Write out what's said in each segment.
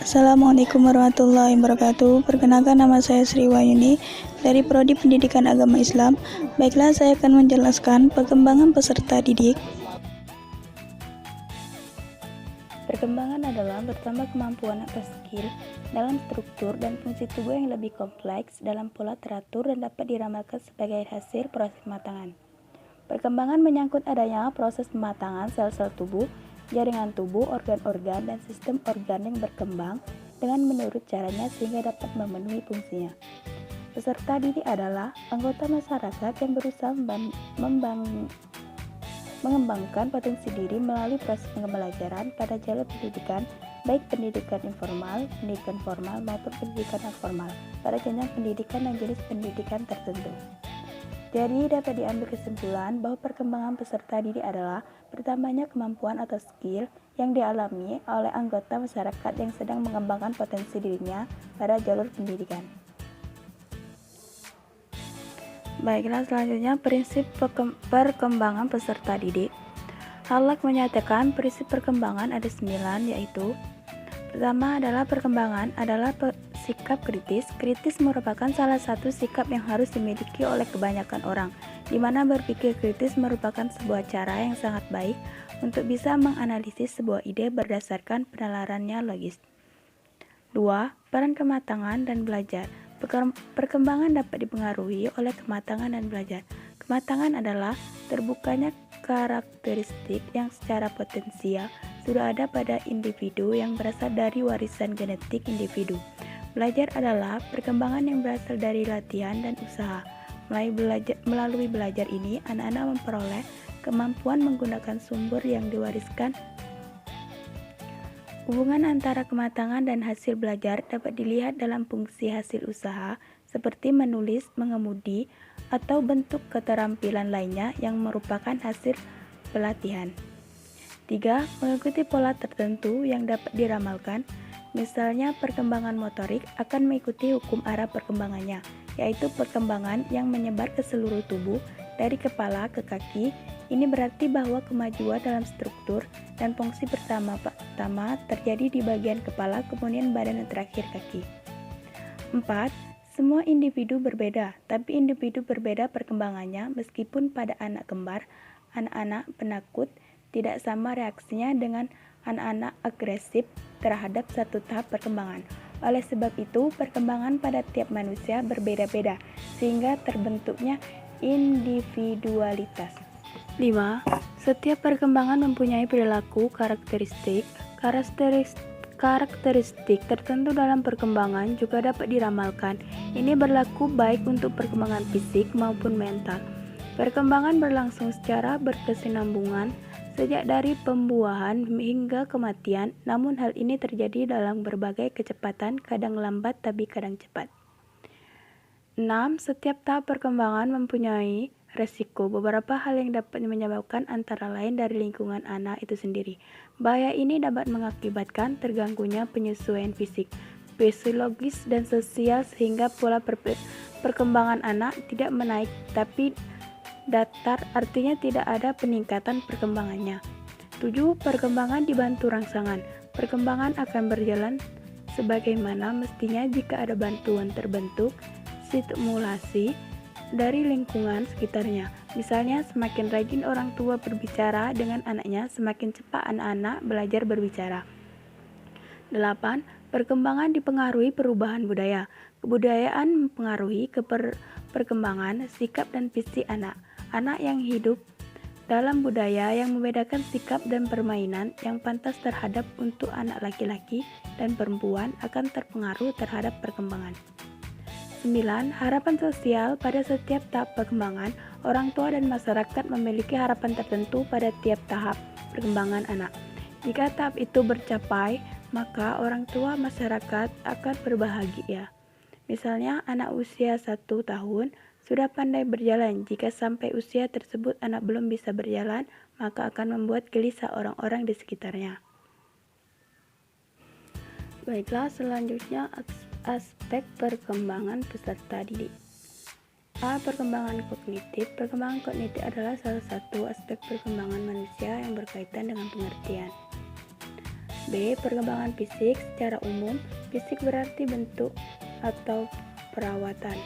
Assalamualaikum warahmatullahi wabarakatuh. Perkenalkan, nama saya Sri Wayuni dari Prodi Pendidikan Agama Islam. Baiklah, saya akan menjelaskan perkembangan peserta didik. Perkembangan adalah bertambah kemampuan atau skill dalam struktur dan fungsi tubuh yang lebih kompleks dalam pola teratur dan dapat diramalkan sebagai hasil proses pematangan. Perkembangan menyangkut adanya proses pematangan sel-sel tubuh, jaringan tubuh, organ-organ, dan sistem organ yang berkembang dengan menurut caranya sehingga dapat memenuhi fungsinya. Peserta didik adalah anggota masyarakat yang berusaha mengembangkan potensi diri melalui proses pembelajaran pada jalur pendidikan, baik pendidikan informal, pendidikan formal, maupun pendidikan non formal, pada jenjang pendidikan dan jenis pendidikan tertentu. Jadi dapat diambil kesimpulan bahwa perkembangan peserta didik adalah bertambahnya kemampuan atau skill yang dialami oleh anggota masyarakat yang sedang mengembangkan potensi dirinya pada jalur pendidikan. Baiklah, selanjutnya prinsip perkembangan peserta didik. Halak menyatakan prinsip perkembangan ada 9, yaitu: pertama adalah perkembangan adalah sikap kritis. Kritis merupakan salah satu sikap yang harus dimiliki oleh kebanyakan orang, di mana berpikir kritis merupakan sebuah cara yang sangat baik untuk bisa menganalisis sebuah ide berdasarkan penalarannya logis. 2. Peran kematangan dan belajar. Perkembangan dapat dipengaruhi oleh kematangan dan belajar. Kematangan adalah terbukanya karakteristik yang secara potensial sudah ada pada individu yang berasal dari warisan genetik individu. Belajar adalah perkembangan yang berasal dari latihan dan usaha. Melalui belajar ini, anak-anak memperoleh kemampuan menggunakan sumber yang diwariskan. Hubungan antara kematangan dan hasil belajar dapat dilihat dalam fungsi hasil usaha, seperti menulis, mengemudi, atau bentuk keterampilan lainnya yang merupakan hasil pelatihan. 3. Mengikuti pola tertentu yang dapat diramalkan. Misalnya, perkembangan motorik akan mengikuti hukum arah perkembangannya, yaitu perkembangan yang menyebar ke seluruh tubuh dari kepala ke kaki. Ini berarti bahwa kemajuan dalam struktur dan fungsi pertama terjadi di bagian kepala, kemudian badan, dan terakhir kaki. 4. Semua individu berbeda, tapi individu berbeda perkembangannya. Meskipun pada anak kembar, anak-anak penakut tidak sama reaksinya dengan anak-anak agresif terhadap satu tahap perkembangan. Oleh sebab itu, perkembangan pada tiap manusia berbeda-beda, sehingga terbentuknya individualitas. 5. Setiap perkembangan mempunyai perilaku karakteristik tertentu dalam perkembangan juga dapat diramalkan. Ini berlaku baik untuk perkembangan fisik maupun mental. Perkembangan berlangsung secara berkesinambungan sejak dari pembuahan hingga kematian, namun hal ini terjadi dalam berbagai kecepatan, kadang lambat tapi kadang cepat. 6. Setiap tahap perkembangan mempunyai resiko. Beberapa hal yang dapat menyebabkan antara lain dari lingkungan anak itu sendiri. Bahaya ini dapat mengakibatkan terganggunya penyesuaian fisik, fisiologis, dan sosial sehingga pola perkembangan anak tidak menaik tapi datar, artinya tidak ada peningkatan perkembangannya. 7. Perkembangan dibantu rangsangan. Perkembangan akan berjalan sebagaimana mestinya jika ada bantuan terbentuk stimulasi dari lingkungan sekitarnya. Misalnya, semakin rajin orang tua berbicara dengan anaknya, semakin cepat anak-anak belajar berbicara. 8. Perkembangan dipengaruhi perubahan budaya. Kebudayaan mempengaruhi perkembangan sikap dan fisik anak. Anak yang hidup dalam budaya yang membedakan sikap dan permainan yang pantas terhadap untuk anak laki-laki dan perempuan akan terpengaruh terhadap perkembangan. 9. Harapan sosial. Pada setiap tahap perkembangan, orang tua dan masyarakat memiliki harapan tertentu pada tiap tahap perkembangan anak. Jika tahap itu tercapai, maka orang tua masyarakat akan berbahagia. Misalnya, anak usia 1 tahun sudah pandai berjalan. Jika sampai usia tersebut anak belum bisa berjalan, maka akan membuat gelisah orang-orang di sekitarnya. Baiklah, selanjutnya aspek perkembangan peserta didik. A. Perkembangan kognitif. Perkembangan kognitif adalah salah satu aspek perkembangan manusia yang berkaitan dengan pengertian. B. Perkembangan fisik secara umum. Fisik berarti bentuk atau perawakan.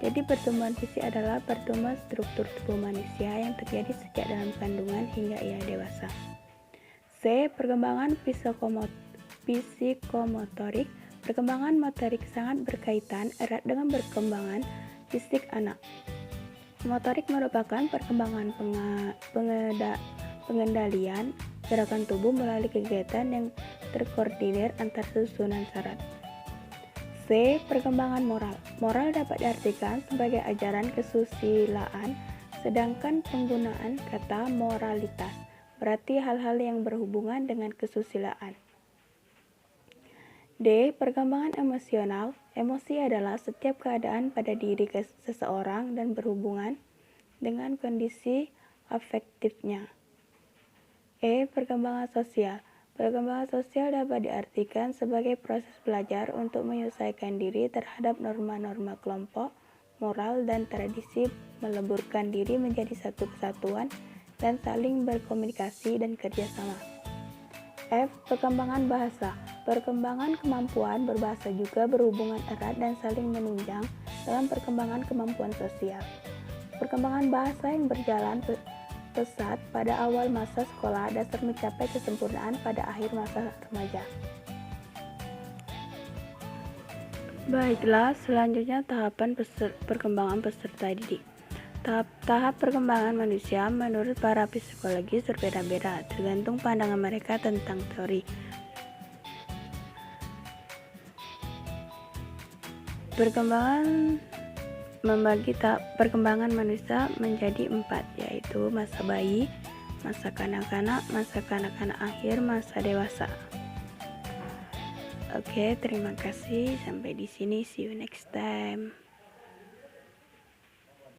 Jadi pertumbuhan fisik adalah pertumbuhan struktur tubuh manusia yang terjadi sejak dalam kandungan hingga ia dewasa. C. Perkembangan psikomotorik. Perkembangan motorik sangat berkaitan erat dengan perkembangan fisik anak. Motorik merupakan perkembangan pengendalian gerakan tubuh melalui kegiatan yang terkoordinir antar susunan saraf. C. Perkembangan moral. Moral dapat diartikan sebagai ajaran kesusilaan, sedangkan penggunaan kata moralitas berarti hal-hal yang berhubungan dengan kesusilaan. D. Perkembangan emosional. Emosi adalah setiap keadaan pada diri seseorang dan berhubungan dengan kondisi afektifnya. E. Perkembangan sosial. Perkembangan sosial dapat diartikan sebagai proses belajar untuk menyesuaikan diri terhadap norma-norma kelompok, moral, dan tradisi, meleburkan diri menjadi satu kesatuan, dan saling berkomunikasi dan kerjasama. F. Perkembangan bahasa. Perkembangan kemampuan berbahasa juga berhubungan erat dan saling menunjang dalam perkembangan kemampuan sosial. Perkembangan bahasa yang berjalan pesat pada awal masa sekolah dasar mencapai kesempurnaan pada akhir masa remaja. Baiklah, selanjutnya tahapan perkembangan peserta didik. Tahap perkembangan manusia menurut para psikologis berbeda-beda, tergantung pandangan mereka tentang teori. Membagi perkembangan manusia menjadi 4, yaitu masa bayi, masa kanak-kanak, masa kanak-kanak akhir, masa dewasa. Oke, terima kasih. Sampai di sini. See you next time.